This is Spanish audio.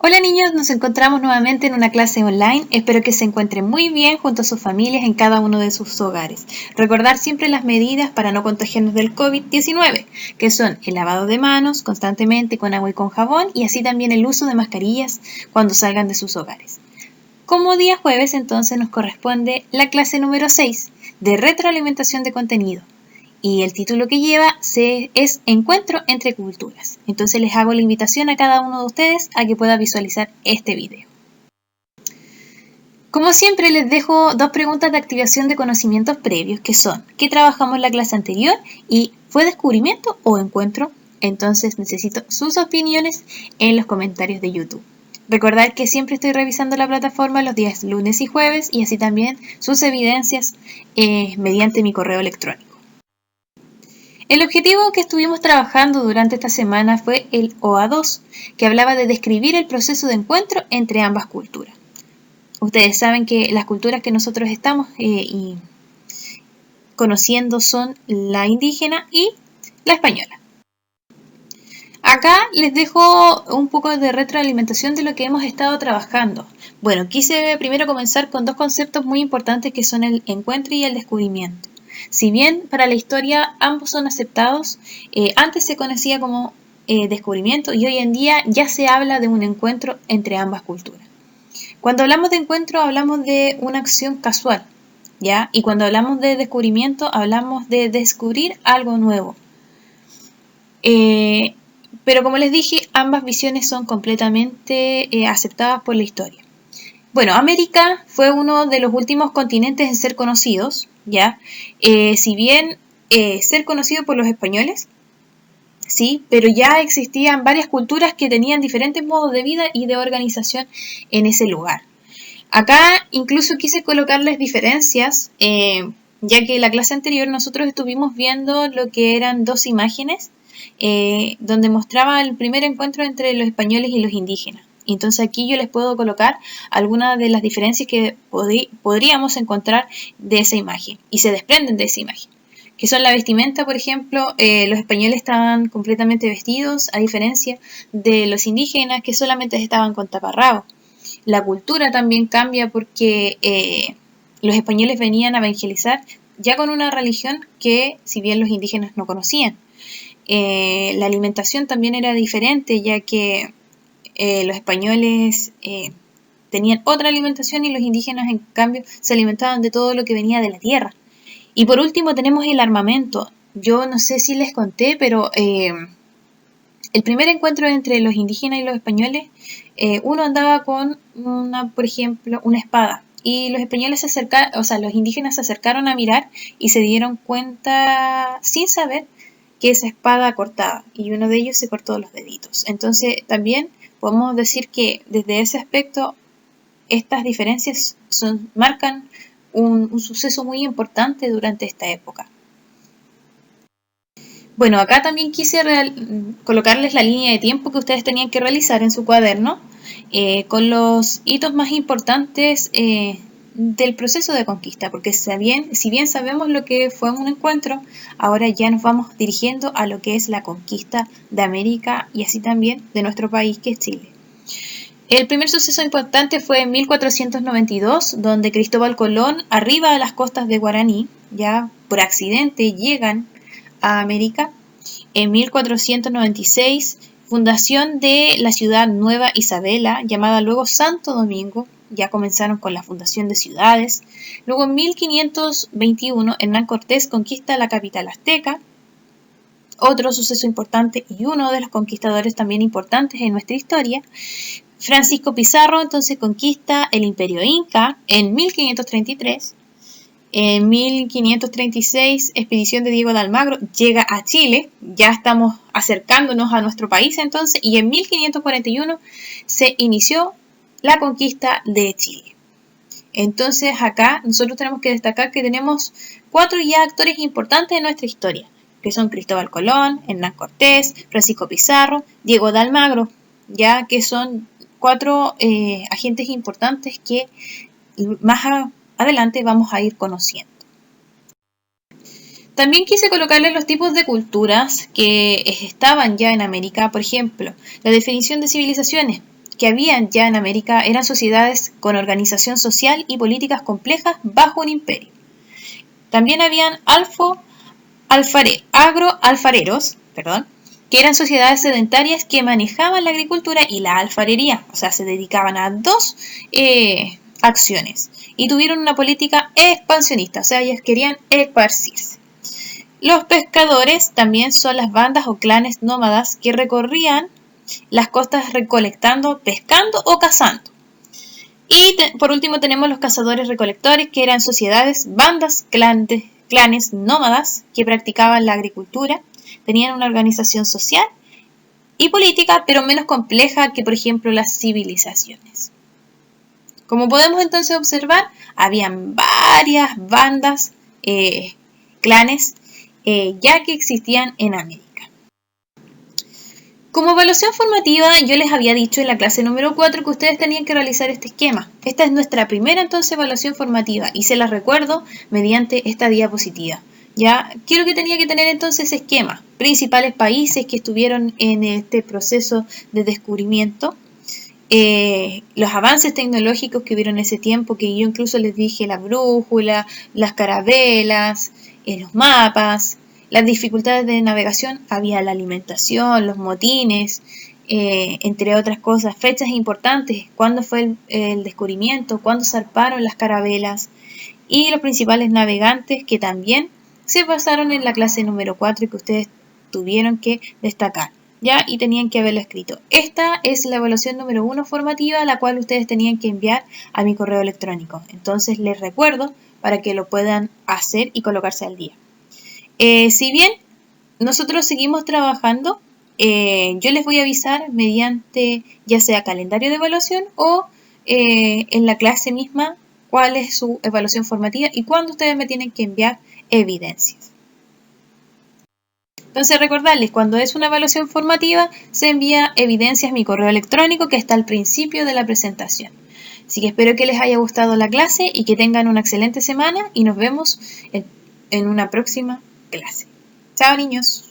Hola niños, nos encontramos nuevamente en una clase online. Espero que se encuentren muy bien junto a sus familias en cada uno de sus hogares. Recordar siempre las medidas para no contagiarnos del COVID-19, que son el lavado de manos constantemente con agua y con jabón y así también el uso de mascarillas cuando salgan de sus hogares. Como día jueves entonces nos corresponde la clase número 6 de retroalimentación de contenido. Y el título que lleva es Encuentro entre culturas. Entonces les hago la invitación a cada uno de ustedes a que pueda visualizar este video. Como siempre les dejo dos preguntas de activación de conocimientos previos que son ¿qué trabajamos en la clase anterior? Y ¿fue descubrimiento o encuentro? Entonces necesito sus opiniones en los comentarios de YouTube. Recordad que siempre estoy revisando la plataforma los días lunes y jueves y así también sus evidencias mediante mi correo electrónico. El objetivo que estuvimos trabajando durante esta semana fue el OA2, que hablaba de describir el proceso de encuentro entre ambas culturas. Ustedes saben que las culturas que nosotros estamos conociendo son la indígena y la española. Acá les dejo un poco de retroalimentación de lo que hemos estado trabajando. Bueno, quise primero comenzar con dos conceptos muy importantes que son el encuentro y el descubrimiento. Si bien para la historia ambos son aceptados, antes se conocía como descubrimiento y hoy en día ya se habla de un encuentro entre ambas culturas. Cuando hablamos de encuentro hablamos de una acción casual, ¿ya? Y cuando hablamos de descubrimiento hablamos de descubrir algo nuevo. Pero como les dije, ambas visiones son completamente aceptadas por la historia. Bueno, América fue uno de los últimos continentes en ser conocidos, ¿ya? Si bien ser conocido por los españoles, sí, pero ya existían varias culturas que tenían diferentes modos de vida y de organización en ese lugar. Acá incluso quise colocarles diferencias, ya que en la clase anterior nosotros estuvimos viendo lo que eran dos imágenes, donde mostraba el primer encuentro entre los españoles y los indígenas. Entonces aquí yo les puedo colocar algunas de las diferencias que podríamos encontrar de esa imagen y se desprenden de esa imagen. Que son la vestimenta, por ejemplo, los españoles estaban completamente vestidos, a diferencia de los indígenas que solamente estaban con taparrabos. La cultura también cambia porque los españoles venían a evangelizar ya con una religión que, si bien los indígenas no conocían. La alimentación también era diferente, ya que los españoles tenían otra alimentación y los indígenas, en cambio, se alimentaban de todo lo que venía de la tierra. Y por último tenemos el armamento. Yo no sé si les conté, pero el primer encuentro entre los indígenas y los españoles, uno andaba con por ejemplo, una espada. Y los españoles los indígenas se acercaron a mirar y se dieron cuenta, sin saber, que esa espada cortaba. Y uno de ellos se cortó los deditos. Entonces, también podemos decir que desde ese aspecto, estas diferencias marcan un suceso muy importante durante esta época. Bueno, acá también quise colocarles la línea de tiempo que ustedes tenían que realizar en su cuaderno con los hitos más importantes del proceso de conquista, porque si bien sabemos lo que fue un encuentro, ahora ya nos vamos dirigiendo a lo que es la conquista de América y así también de nuestro país, que es Chile. El primer suceso importante fue en 1492, donde Cristóbal Colón arriba a las costas de Guaraní, ya por accidente llegan a América. En 1496, fundación de la ciudad Nueva Isabela, llamada luego Santo Domingo, ya comenzaron con la fundación de ciudades. Luego en 1521, Hernán Cortés conquista la capital azteca. Otro suceso importante y uno de los conquistadores también importantes en nuestra historia. Francisco Pizarro entonces conquista el Imperio Inca en 1533. En 1536, expedición de Diego de Almagro llega a Chile, ya estamos acercándonos a nuestro país entonces, y en 1541 se inició la conquista de Chile. Entonces acá nosotros tenemos que destacar que tenemos 4 ya actores importantes en nuestra historia, que son Cristóbal Colón, Hernán Cortés, Francisco Pizarro, Diego de Almagro, ya que son 4 agentes importantes que más adelante vamos a ir conociendo. También quise colocarles los tipos de culturas que estaban ya en América, por ejemplo, la definición de civilizaciones. que habían ya en América eran sociedades con organización social y políticas complejas bajo un imperio. También habían agroalfareros, que eran sociedades sedentarias que manejaban la agricultura y la alfarería, o sea, se dedicaban a dos acciones y tuvieron una política expansionista, o sea, ellos querían esparcirse. Los pescadores también son las bandas o clanes nómadas que recorrían las costas recolectando, pescando o cazando. Y por último tenemos los cazadores-recolectores, que eran sociedades, bandas, clanes nómadas que practicaban la agricultura, tenían una organización social y política, pero menos compleja que, por ejemplo, las civilizaciones. Como podemos entonces observar, habían varias bandas, clanes, ya que existían en América. Como evaluación formativa, yo les había dicho en la clase número 4 que ustedes tenían que realizar este esquema. Esta es nuestra primera entonces evaluación formativa y se las recuerdo mediante esta diapositiva. Ya, quiero que tenía que tener entonces ese esquema. Principales países que estuvieron en este proceso de descubrimiento. Los avances tecnológicos que hubieron en ese tiempo, que yo incluso les dije la brújula, las carabelas, los mapas. Las dificultades de navegación, había la alimentación, los motines, entre otras cosas, fechas importantes, cuándo fue el descubrimiento, cuándo zarparon las carabelas y los principales navegantes que también se basaron en la clase número 4 y que ustedes tuvieron que destacar, ¿ya? Y tenían que haberlo escrito. Esta es la evaluación número 1 formativa, la cual ustedes tenían que enviar a mi correo electrónico. Entonces les recuerdo para que lo puedan hacer y colocarse al día. Si bien nosotros seguimos trabajando, yo les voy a avisar mediante ya sea calendario de evaluación o en la clase misma cuál es su evaluación formativa y cuándo ustedes me tienen que enviar evidencias. Entonces recordarles, cuando es una evaluación formativa se envía evidencias a mi correo electrónico que está al principio de la presentación. Así que espero que les haya gustado la clase y que tengan una excelente semana y nos vemos en una próxima clase. Chao, niños.